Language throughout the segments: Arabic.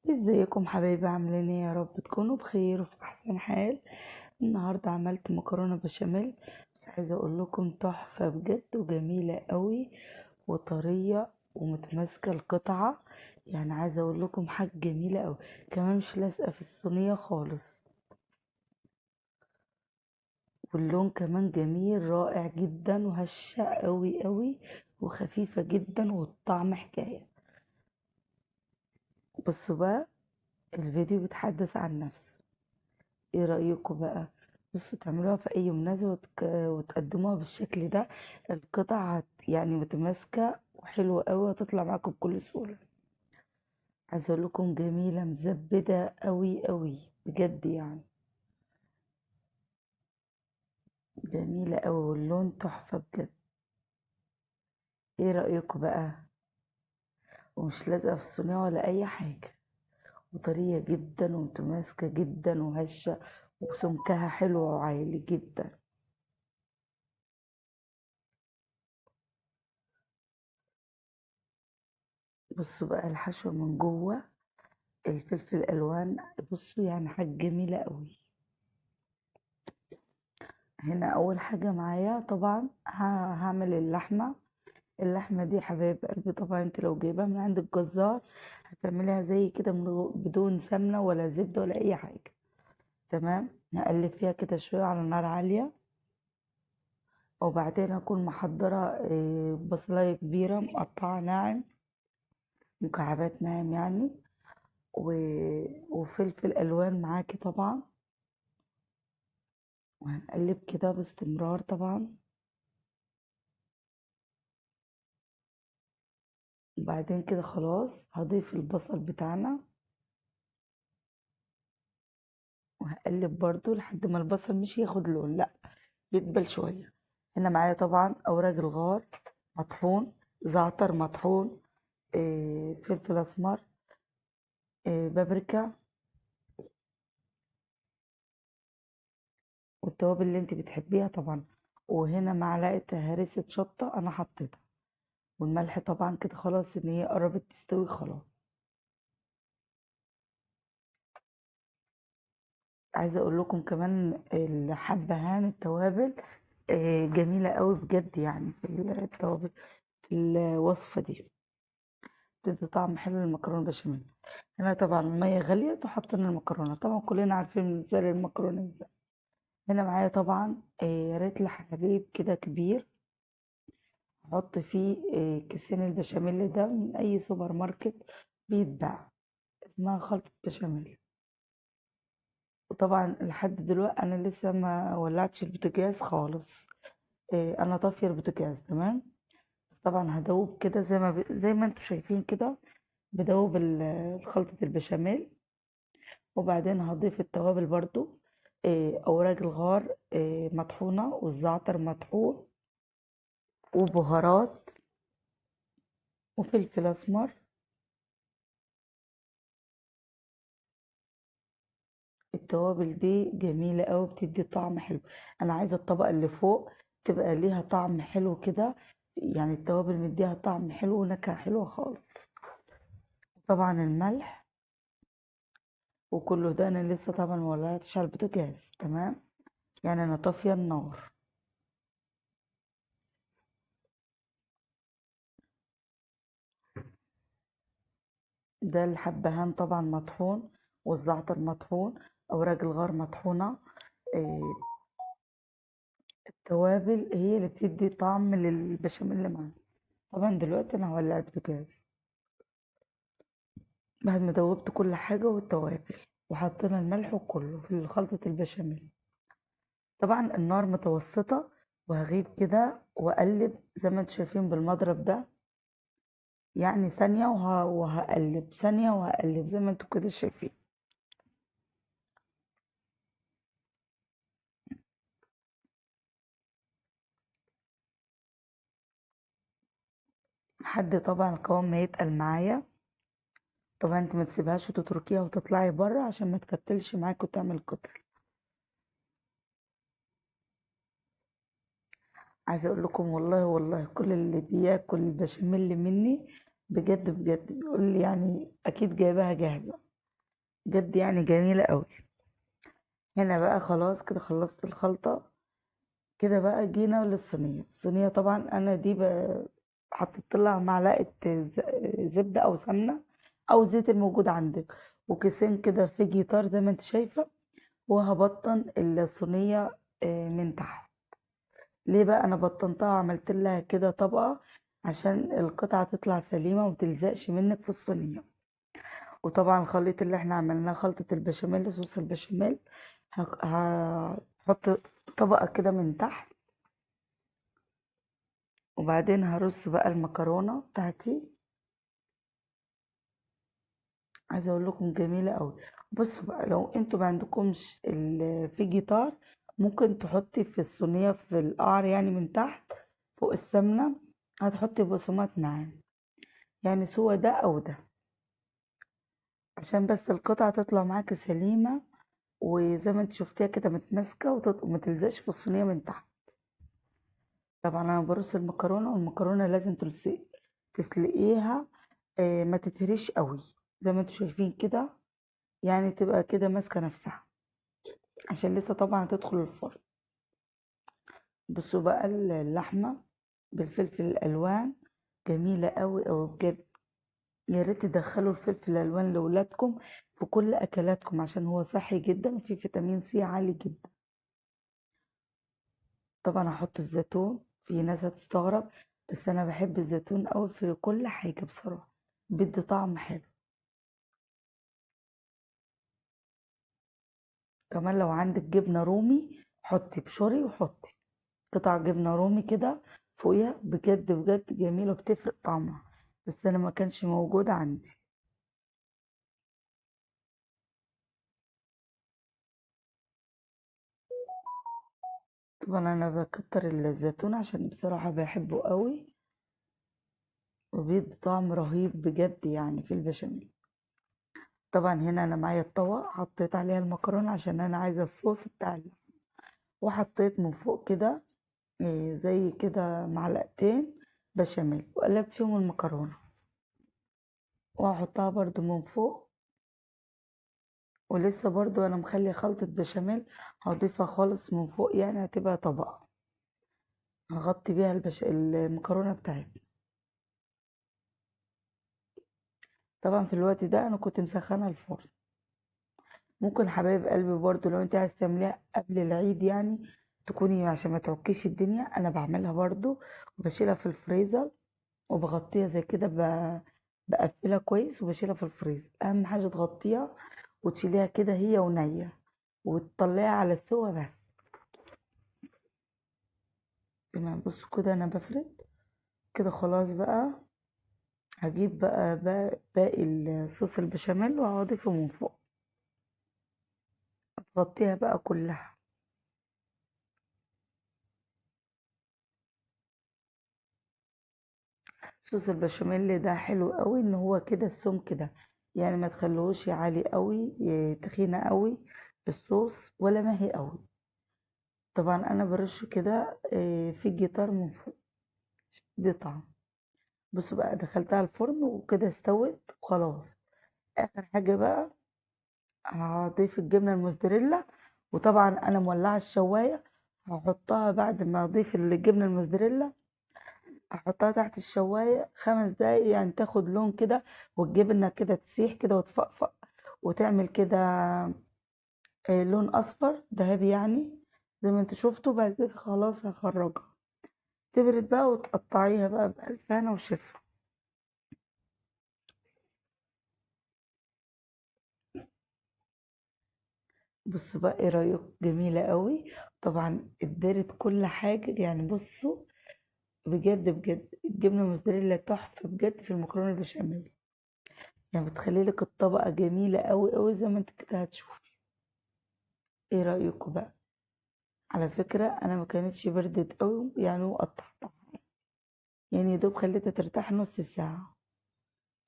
ازيكم حبايبي؟ عاملين ايه؟ يا رب تكونوا بخير وفي احسن حال. النهارده عملت مكرونه بشاميل، بس عايزه اقول لكم تحفه بجد وجميله قوي وطريه ومتماسكه القطعه. يعني عايزه اقول لكم حاجه جميله قوي، كمان مش لازقه في الصينيه خالص، واللون كمان جميل رائع جدا وهشه قوي قوي وخفيفه جدا والطعم حكايه. بصوا بقى، الفيديو بيتحدث عن نفسه. ايه رأيكم بقى؟ بصوا، تعملوها في اي مناسبة وتقدموها بالشكل ده. القطع يعني متماسكة وحلوة قوي، وهتطلع معاكم بكل سهولة. عايزة اقول لكم جميلة مزبدة قوي قوي بجد يعني. جميلة قوي واللون تحفة بجد. ايه رأيكم بقى؟ ومش لازقة في الصينية ولا اي حاجة، وطرية جدا ومتماسكة جدا وهشة، وسمكها حلو وعالي جدا. بصوا بقى الحشو من جوه، الفلفل الالوان. بصوا يعني حاجه جميله قوي. هنا اول حاجه معايا طبعا هعمل اللحمه دي حبايب قلبي. طبعا انت لو جايبها من عند الجزار هتعمليها زي كده بدون سمنه ولا زبده ولا اي حاجه. تمام، نقلب فيها كده شويه على نار عاليه، وبعدين اكون محضره بصلايه كبيره مقطعه ناعم، مكعبات ناعم يعني، وفلفل الوان معاكي طبعا، وهنقلب كده باستمرار طبعا. وبعدين كده خلاص هضيف البصل بتاعنا، وهقلب برضو لحد ما البصل مش ياخد لون، لا، يدبل شوية. هنا معايا طبعا اوراق الغار مطحون، زعتر مطحون، فلفل اسمر، بابريكا، والتوابل اللي انت بتحبيها طبعا. وهنا معلقة هريسة شطة انا حطيتها، والملح طبعا. كده خلاص ان هي قربت تستوي خلاص. عايزه اقول لكم كمان الحبهان التوابل جميله قوي بجد يعني في التوابل، في الوصفه دي بتدي طعم حلو للمكرونه بشاميل. هنا طبعا الميه غليت وحطينا المكرونه، طبعا كلنا عارفين مثال المكرونه ازاي. هنا معايا طبعا ريت حليب كده كبير، احط فيه كيسين البشاميل ده من اي سوبر ماركت بيتباع، اسمها خلطه بشاميل. وطبعا لحد دلوقتي انا لسه ما ولعتش البوتاجاز خالص. انا طافيه البوتاجاز تمام. بس طبعا هدوب كده زي ما انتوا شايفين كده، بدوب خلطه البشاميل. وبعدين هضيف التوابل برضو، اوراق الغار مطحونه، والزعتر مطحون، وبهارات، وفلفل اسمر. التوابل دي جميله قوي، بتدي طعم حلو. انا عايزه الطبقه اللي فوق تبقى ليها طعم حلو كده، يعني التوابل مديها طعم حلو ونكهه حلوه خالص. طبعا الملح، وكله ده انا لسه طبعا مولعتش على البوتاجاز تمام، يعني انا طافيه النار. ده الحبهان طبعا مطحون، والزعتر مطحون، اوراق الغار مطحونه. إيه، التوابل هي اللي بتدي طعم للبشاميل اللي معانا. طبعا دلوقتي انا هولع البوتاجاز بعد ما دوبت كل حاجه والتوابل، وحطينا الملح وكله في خلطه البشاميل. طبعا النار متوسطه، وهغيب كده واقلب زي ما انتم شايفين بالمضرب ده، يعني ثانية وهقلب، ثانية وهقلب زي ما انتوا كده شايفين. لحد طبعا القوام ما يتقل معايا. طبعا انت ما تسيبهاش وتتركيها وتطلعي بره عشان ما تكتلش معاك وتعمل كتل. عايزه اقول لكم والله والله كل اللي بياكل البشاميل مني بجد بجد بيقول لي يعني اكيد جايباها جاهزه. بجد يعني جميلة قوي. هنا بقى خلاص كده خلصت الخلطة. كده بقى جينا للصينية. الصينية طبعا انا دي حطيت لها معلقة زبدة او سمنة او زيت الموجود عندك، وكيسين كده في جيتار زي ما انت شايفة. وهبطن الصينية من تحت. ليه بقى انا بطنتها وعملت لها كده طبقة؟ عشان القطعة تطلع سليمة ومتلزقش منك في الصينية. وطبعا الخليط اللي احنا عملناه خلطة البشاميل، صوص البشاميل، هحط طبقة كده من تحت. وبعدين هرص بقى المكرونة بتاعتي. عايزة اقول لكم جميلة قوي. بصوا بقى، لو انتوا ما عندكمش في جيتار، ممكن تحطي في الصينية في القعر يعني من تحت فوق السمنة، هتحطي بقسماط ناعم، يعني سوا ده او ده، عشان بس القطعة تطلع معاكي سليمة، وزي ما انت شفتيها كده متماسكة وما تلزقش في الصينية من تحت. طبعا انا برص المكرونة، والمكرونة لازم تسلقيها، ما تتهريش قوي زي ما انتوا شايفين كده، يعني تبقى كده ماسكة نفسها، عشان لسه طبعا هتدخل الفرن. بصوا بقى اللحمة بالفلفل الألوان جميلة قوي قوي بجد. يا ريت تدخلوا الفلفل الألوان لولادكم في كل أكلاتكم، عشان هو صحي جدا وفيه فيتامين سي عالي جدا. طبعا هحط الزيتون، في ناس هتستغرب بس أنا بحب الزيتون قوي في كل حاجة بصراحة، بيدي طعم حلو. كمان لو عندك جبنة رومي حطي، بشوري وحطي قطع جبنة رومي كده فوقيها، بجد بجد جميلة وبتفرق طعمها، بس أنا ما كانش موجود عندي. طبعا أنا بكتر الزيتون عشان بصراحة بحبه قوي، وبيدي طعم رهيب بجد يعني في البشاميل. طبعا هنا أنا معايا الطبق، حطيت عليها المكرونة عشان أنا عايزة الصوص بتاع وحطيت من فوق كده زي كده معلقتين بشاميل، وقلبت فيهم المكرونة، وهحطها برضو من فوق. ولسه برضو انا مخلي خلطة بشاميل هضيفها خالص من فوق، يعني هتبقى طبقة هغطي بيها المكرونة بتاعتي. طبعا في الوقت ده انا كنت مسخنة الفرن. ممكن حبايب قلبي برضو لو انت عايز تعمليها قبل العيد يعني، تكوني عشان ما تعكيش الدنيا، انا بعملها برضو وبشيلها في الفريزر، وبغطيها زي كده بقفلها كويس وبشيلها في الفريزر. اهم حاجة تغطيها وتشيليها كده هي ونية، وتطلعيها على السوا بس. تمام، بصوا كده انا بفرد كده خلاص بقى. هجيب بقى باقي الصوص البشاميل وهضيفه من فوق، هتغطيها بقى كلها. صوص البشاميل ده حلو قوي ان هو كده السمك كده، يعني ما تخلوهوش عالي قوي تخينة قوي الصوص، ولا ماهي قوي. طبعا انا برشه كده في الجيتار من فوق، دي طعم. بصوا بقى دخلتها الفرن وكده استوت وخلاص. اخر حاجة بقى هضيف الجبنة الموزاريلا. وطبعا انا مولعة الشواية، هحطها بعد ما اضيف الجبنة الموزاريلا، احطها تحت الشواية 5 دقايق يعني تاخد لون كده، والجبنة كده تسيح كده وتفقفق وتعمل كده لون اصفر ذهبي يعني، زي ما انتوا شفتوا. بعد كده خلاص هخرجها تبرد بقى وتقطعيها بقى بألف هنا وشفا. بصوا بقى ايه رأيكم؟ جميلة قوي. طبعا ادارت كل حاجة يعني. بصوا بجد بجد الجبنة الموزاريلا تحفة بجد في المكرونة البشاميل، يعني بتخلي لك الطبقة جميلة قوي قوي زي ما انت كده هتشوفي. ايه رأيكم بقى؟ على فكرة انا ما كانتش بردت قوي يعني، وقطعتها يعني يا دوب خليتها ترتاح نص ساعة.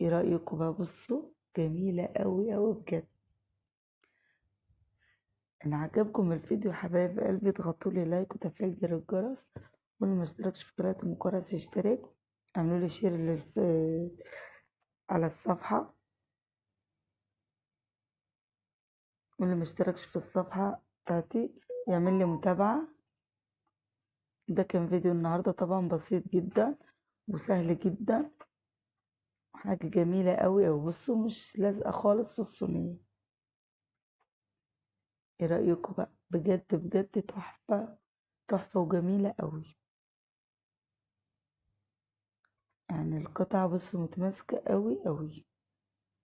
ايه رأيكم بقى؟ بصوا جميلة قوي قوي بجد. ان عجبكم الفيديو حبايب قلبي اضغطوا لي لايك وتفعيل زر الجرس، واللي ما اشتركش في قناة ام كرس يشترك. اعملوا لي شير على الصفحة. واللي مشتركش في الصفحة بتاعتي يعمل لي متابعة. ده كان فيديو النهاردة، طبعا بسيط جدا وسهل جدا، حاجة جميلة قوي. او بصوا مش لازقة خالص في الصينية. ايه رأيكم بقى؟ بجد بجد تحفة، تحفة وجميلة قوي. يعني القطعة بصوا متماسكة قوي قوي.